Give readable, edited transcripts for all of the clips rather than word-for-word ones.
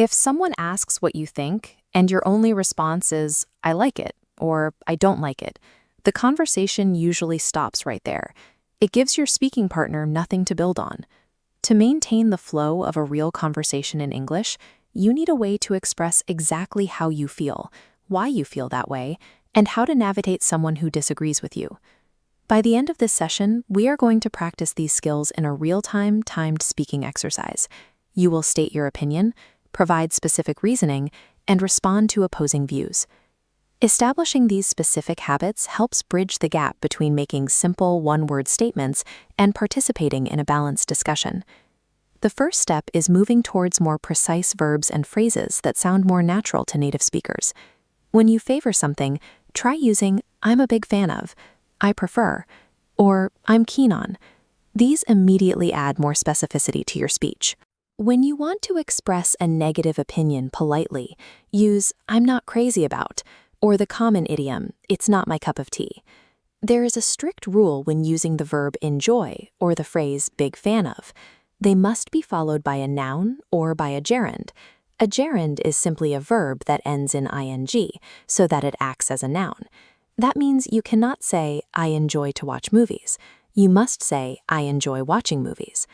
If someone asks what you think, and your only response is, I like it, or I don't like it, the conversation usually stops right there. It gives your speaking partner nothing to build on. To maintain the flow of a real conversation in English, you need a way to express exactly how you feel, why you feel that way, and how to navigate someone who disagrees with you. By the end of this session, we are going to practice these skills in a real-time, timed speaking exercise. You will state your opinion, provide specific reasoning, and respond to opposing views. Establishing these specific habits helps bridge the gap between making simple one-word statements and participating in a balanced discussion. The first step is moving towards more precise verbs and phrases that sound more natural to native speakers. When you favor something, try using I'm a big fan of, I prefer, or I'm keen on. These immediately add more specificity to your speech. When you want to express a negative opinion politely, use I'm not crazy about, or the common idiom, it's not my cup of tea. There is a strict rule when using the verb enjoy or the phrase big fan of. They must be followed by a noun or by a gerund. A gerund is simply a verb that ends in ing, so that it acts as a noun. That means you cannot say, I enjoy to watch movies. You must say, I enjoy watching movies.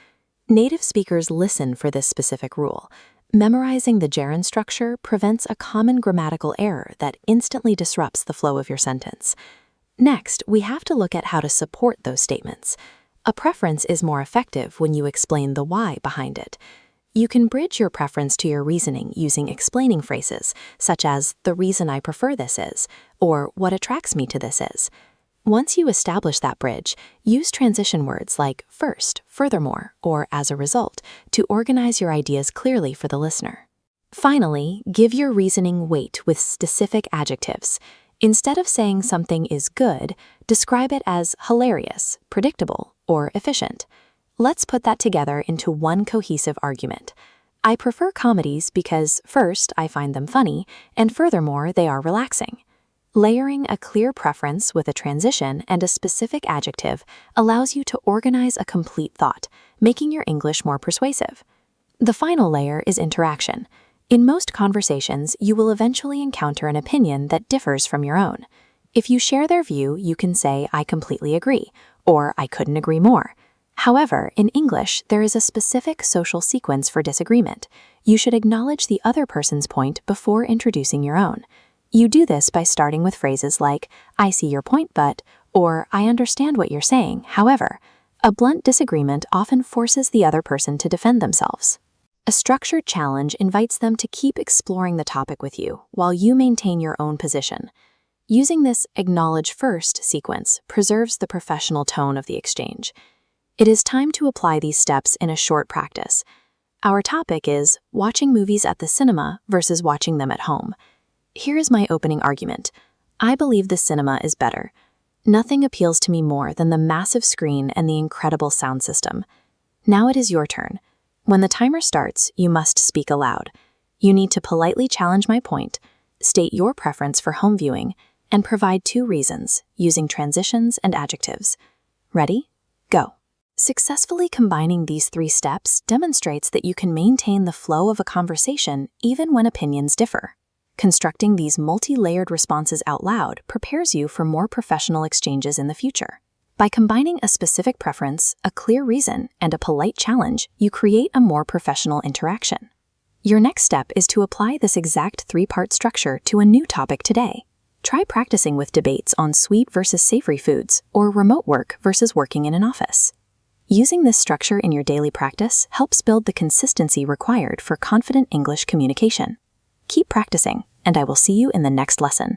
Native speakers listen for this specific rule. Memorizing the gerund structure prevents a common grammatical error that instantly disrupts the flow of your sentence. Next, we have to look at how to support those statements. A preference is more effective when you explain the why behind it. You can bridge your preference to your reasoning using explaining phrases, such as the reason I prefer this is, or what attracts me to this is. Once you establish that bridge, use transition words like first, furthermore, or as a result to organize your ideas clearly for the listener. Finally, give your reasoning weight with specific adjectives. Instead of saying something is good, describe it as hilarious, predictable, or efficient. Let's put that together into one cohesive argument. I prefer comedies because, first, I find them funny, and furthermore, they are relaxing. Layering a clear preference with a transition and a specific adjective allows you to organize a complete thought, making your English more persuasive. The final layer is interaction. In most conversations, you will eventually encounter an opinion that differs from your own. If you share their view, you can say, I completely agree, or I couldn't agree more. However, in English, there is a specific social sequence for disagreement. You should acknowledge the other person's point before introducing your own. You do this by starting with phrases like, I see your point but, or I understand what you're saying, however. A blunt disagreement often forces the other person to defend themselves. A structured challenge invites them to keep exploring the topic with you while you maintain your own position. Using this acknowledge first sequence preserves the professional tone of the exchange. It is time to apply these steps in a short practice. Our topic is watching movies at the cinema versus watching them at home. Here is my opening argument. I believe the cinema is better. Nothing appeals to me more than the massive screen and the incredible sound system. Now it is your turn. When the timer starts, you must speak aloud. You need to politely challenge my point, state your preference for home viewing, and provide 2 reasons, using transitions and adjectives. Ready? Go. Successfully combining these 3 steps demonstrates that you can maintain the flow of a conversation even when opinions differ. Constructing these multi-layered responses out loud prepares you for more professional exchanges in the future. By combining a specific preference, a clear reason, and a polite challenge, you create a more professional interaction. Your next step is to apply this exact 3-part structure to a new topic today. Try practicing with debates on sweet versus savory foods or remote work versus working in an office. Using this structure in your daily practice helps build the consistency required for confident English communication. Keep practicing, and I will see you in the next lesson.